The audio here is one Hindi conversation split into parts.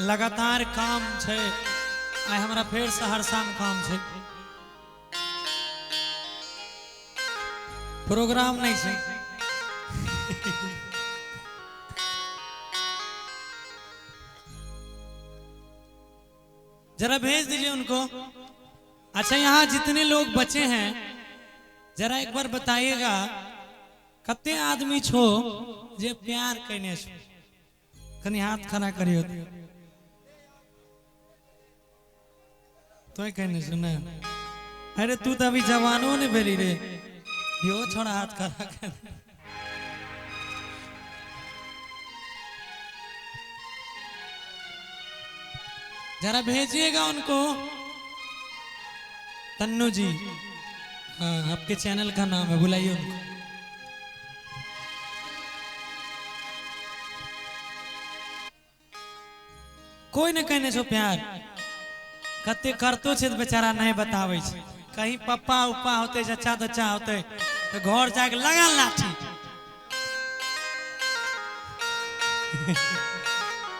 लगातार काम छे। आइ हमरा फेर सहरसा में काम छे, प्रोग्राम नहीं छे। जरा भेज दीजिए उनको। अच्छा, यहाँ जितने लोग बचे हैं जरा एक बार बताइएगा, कते आदमी छो जे प्यार करने छो? कनी हाथ खड़ा करियो। तो कहने छो ना? अरे तू तो अभी जवानो नहीं भेली रे। यो छोड़ा हाथ खड़ा कर। जरा भेजिएगा उनको। तन्नू जी, हाँ आपके चैनल का नाम है, बुलाइए उनको। कोई न कहने छो प्यार, कते करतो छे बेचारा नहीं बतावे छे। कहीं पप्पा उपा होते, चचा दचा होते तो घर जाके लगा लाठी।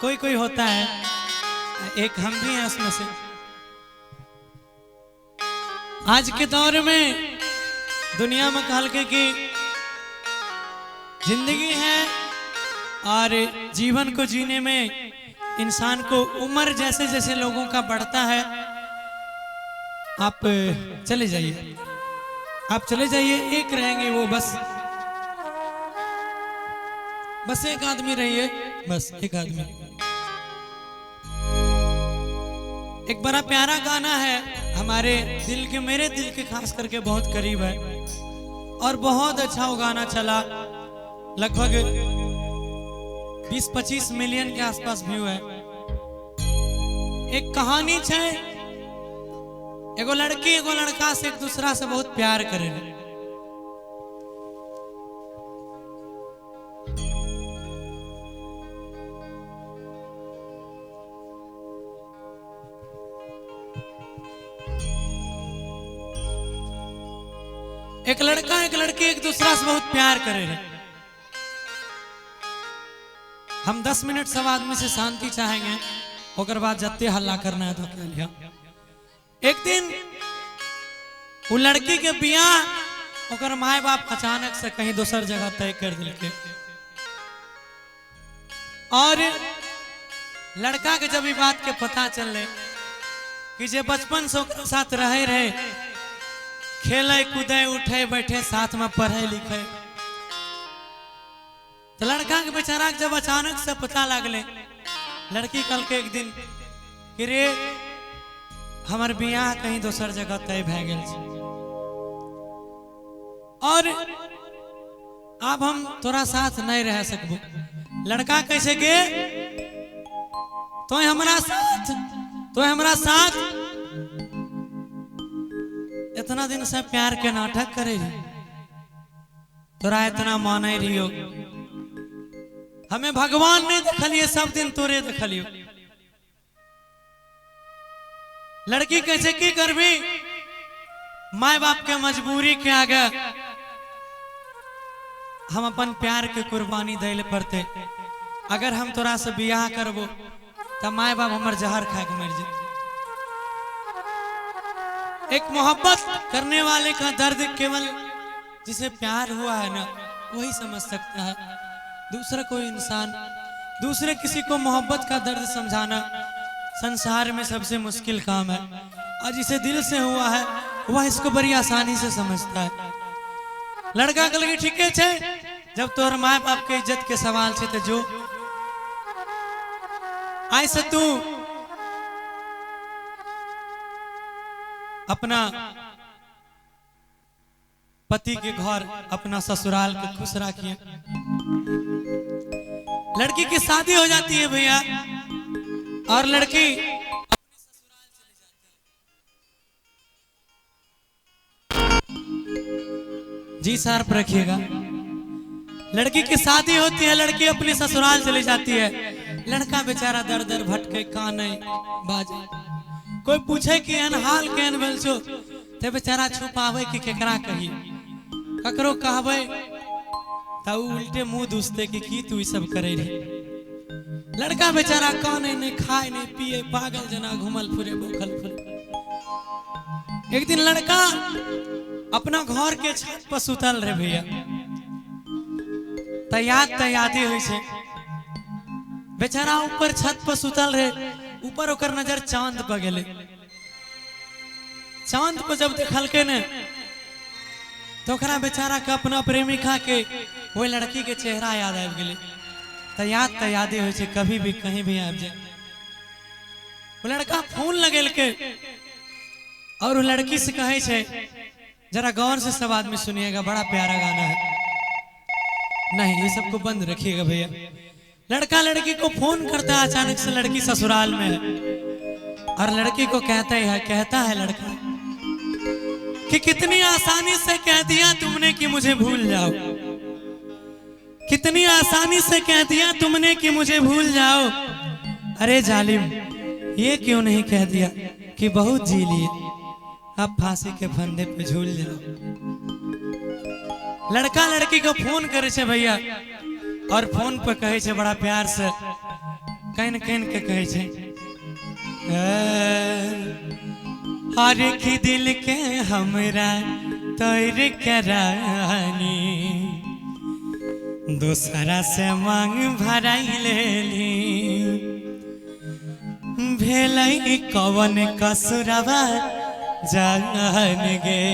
कोई कोई होता है, एक हम भी हैं उसमें से। आज के दौर में दुनिया में कहल के कि जिंदगी है और जीवन को जीने में इंसान को उम्र जैसे जैसे लोगों का बढ़ता है। आप चले जाइए, आप चले जाइए, एक रहेंगे वो, बस एक आदमी रहिए, बस एक आदमी। एक बड़ा प्यारा गाना है हमारे दिल के, मेरे दिल के खास करके बहुत करीब है और बहुत अच्छा वो गाना चला। लगभग 20-25 मिलियन के आसपास व्यू है। एक कहानी छे, एगो लड़की एगो लड़का से एक दूसरा से बहुत प्यार करे। एक लड़का एक लड़की एक दूसरा से बहुत प्यार करे रहे। हम 10 मिनट सब आदमी से शांति चाहेंगे, ओकर बाद जत्ते हल्ला करना है तो कह लिया। एक दिन वो लड़की के बियाह ओकर माए बाप अचानक से कहीं दूसर जगह तय कर दिलके और लड़का के जब ये बात के पता चले कि जे बचपन से ओकर साथ रहे, खेले कूदे उठे बैठे साथ में पढ़े लिखे, तो लड़का के बेचारा जब अचानक से पता लगले, लड़की कल के एक दिन कि रे हमार बियाह कहीं दूसर जगह तय भे गेल छै और अब हम तोरा साथ नहीं रह सकबो। लड़का कैसे गे, तो हमरा साथ इतना दिन से प्यार के नाटक करे रही, तोरा इतना माने रहियो, हमें भगवान नहीं देखलिए, सब दिन तोरे देखलियो। लड़की कैसे की करबी, माए बाप के मजबूरी के आगे हम अपन प्यार के कुर्बानी देले पड़ते। अगर हम तोरा से बियाह करबो तो माए बाप हमर जहर खा के मर जाए। एक मोहब्बत करने वाले का दर्द केवल जिसे प्यार हुआ है ना वही समझ सकता है। दूसरा कोई इंसान दूसरे किसी को मोहब्बत का दर्द समझाना संसार में सबसे मुश्किल काम है, और जिसे दिल से हुआ है वह इसको बड़ी आसानी से समझता है। लड़का के लगे ठीक है, जब तोहर माए बाप के इज्जत के सवाल छे तो जो आई से तू अपना पति के घर अपना ससुराल के खुश रखिए। लड़की की शादी हो जाती है भैया और लड़की अपने ससुराल चली जाती है। जी शार्प रखिएगा। लड़की की शादी होती है, लड़की अपने ससुराल चली जाती है। लड़का बेचारा दर दर भटके काने बाजे, कोई पूछे कि एन हाल केन भेल छो ते बेचारा छुपावे कि केकरा कही, ककरो कहबे त उल्टे मुंह दुसते कि की तू ई सब करे रे। लड़का बेचारा कौन नहीं खाए नहीं पिए पागल जना घूमल फिरे बोखल फिरे। एक दिन लड़का अपना घर के छत पर सुतल रहे भैया, तैयारी हुई से बेचारा ऊपर छत पर सुतल रहे। ऊपर ओकर नजर चांद पर गेले। चांद पर जब देखल के ने तो ओकरा बेचारा के अपना प्रेमिका के वो लड़की के चेहरा याद आ गेले। तैयारी हुई से कभी भी कहीं भी आ जाए। वो लड़का फोन लगेल के और वो लड़की से कहे छे, जरा गौर से सब आदमी सुनिएगा, बड़ा प्यारा गाना है। नहीं ये सबको बंद रखिएगा भैया। लड़का लड़की को फोन करता है, अचानक से लड़की ससुराल में है और लड़की को कहता है लड़का कि कितनी आसानी से कह दिया तुमने कि मुझे भूल जाओ, कितनी आसानी से कह दिया तुमने कि मुझे भूल जाओ। अरे जालिम, ये क्यों नहीं कह दिया कि बहुत जी लिए, अब फांसी के फंदे पे झूल जाओ। लड़का लड़की को फोन करे छे भैया और फोन पे कहे छे बड़ा प्यार से कहन के कहे छे, हर की दिल के हमरा तोर करानी, दूसरा से मांग भराई लेली, भेलई कवन कसुरवा जान गे,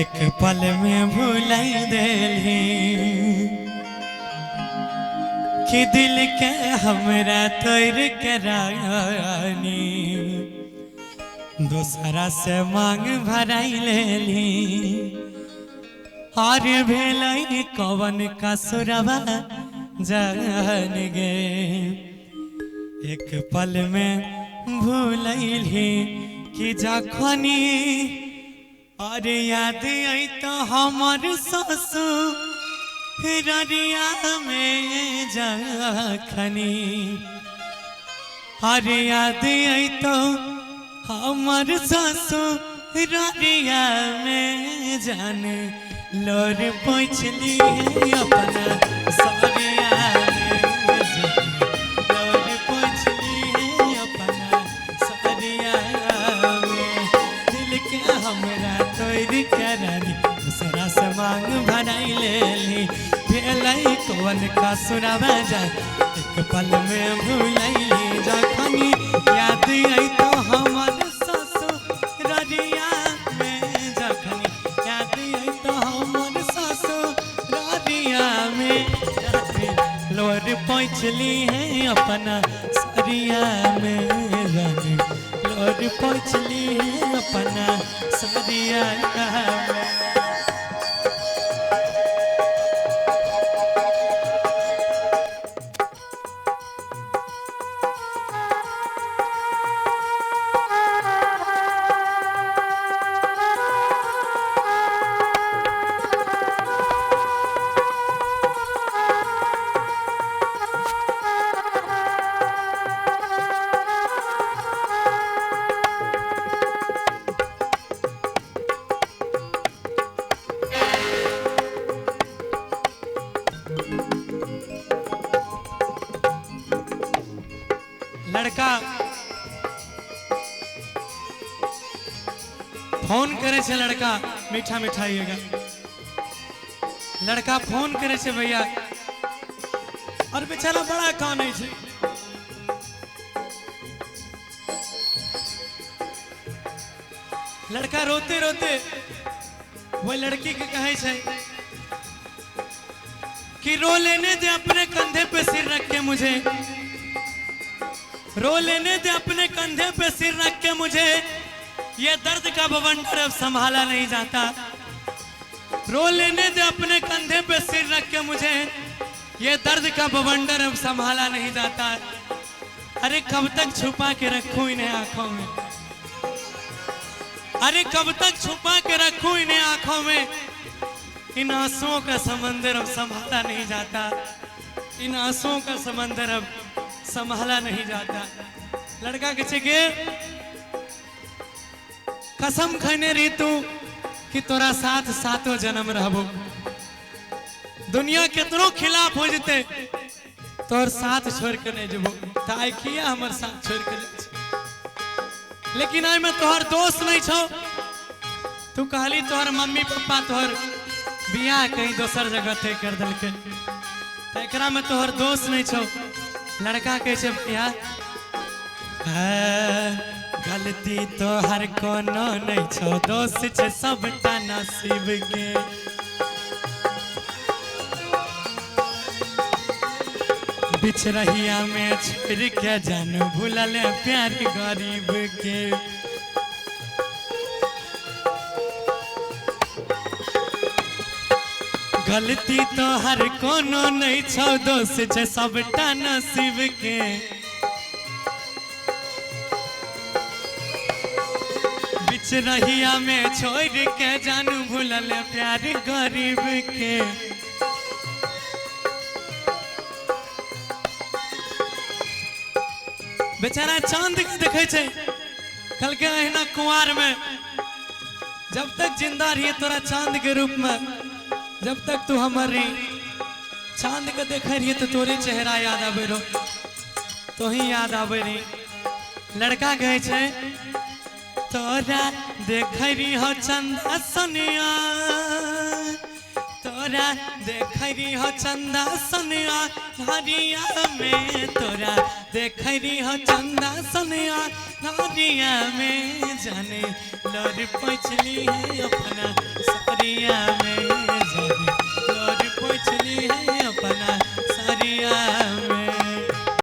एक पल में भुलाई देली, कि दिल के हमरा तोर करानी, दूसरा से मांग भराई लेली, और भेलई कवन कसुरवा जान गे, एक पल में भूलैली, कि जखनी और याद आई तो हमर ससुररिया में जखनी, और याद आई तो हमर ससुररिया में जान लोर पोछली अपना सरिया में, लोर पोछली अपना सरिया में, दिल के हमरा तोर करानी, दूसरा से मांग भराई लेली, भेलई कवन कसुरवा जान, एक पल में भुलैली, जखनी याद आई तो हमर ससुररिया में, जखनी याद आई तो हमर ससुररिया में, लोर पोछली है अपना सरिया में, लोर पोछली है अपना सरिया में। लड़का फोन करे छे, लड़का मीठा मिठाइएगा, लड़का फोन करे छे भैया और बेचारा बड़ा काने छे। लड़का रोते रोते वो लड़की के कहे छे कि रो लेने दे अपने कंधे पे सिर रख के मुझे, रो लेने दे अपने कंधे पे सिर रख के मुझे, ये दर्द का बवंडर अब संभाला नहीं जाता। रो लेने दे अपने कंधे पे सिर रख के मुझे, ये दर्द का बवंडर अब संभाला नहीं जाता। अरे कब तक छुपा के रखूं इन्हें आंखों में, अरे कब तक छुपा के रखूं इन्हें आंखों में, इन आंसुओं का समंदर अब संभाला नहीं जाता, इन आंसुओं का समंदर अब संभाला नहीं जाता। लड़का के गे कसम खाने रही तू कि तोरा साथ सातों जन्म रहबो, दुनिया कितनों खिलाफ हो जते तोहर साथ छोड़ के नहीं जबो ताई किया हमर साथ छोड़ के ले। लेकिन आई में तोहर दोस्त नहीं छो। तू कहली तोहर मम्मी पापा तोहर बियाह कहीं दोसर जगह तय कर दिल के, तो एकरा में तोहर दोस्त नहीं छो। लड़का कैसे भैया गलती तो हर कोनो नहीं छो, दोस्त छे सबटा नसीब के। बिछरहिया में छोड़ के जान भूलल प्यार गरीब के। गलती तो हर कोनो नहीं छो, दोस्त छे सबटा नसीब के। बिछरहिया में छोड़ के जानू भूलल प्यार गरीब के। बेचारा चांद के देखे छे कल के अहिना कुंवार में, जब तक जिंदा रहिए तोरा चांद के रूप में, जब तक तू हमारी चांद के देखे रहिए तो तोरे चेहरा याद आवे रो, तो ही याद आवे रही। लड़का कहे छे तोरा देखे रही हो चंदा सोनिया, तोरा देखे रही हो चंदा सोनिया नारिया में, तोरा देखे रही हो चंदा सोनिया नारिया में। जाने लोर पोछली है अपना सारिया में, जाने लोर पोछली है अपना सारिया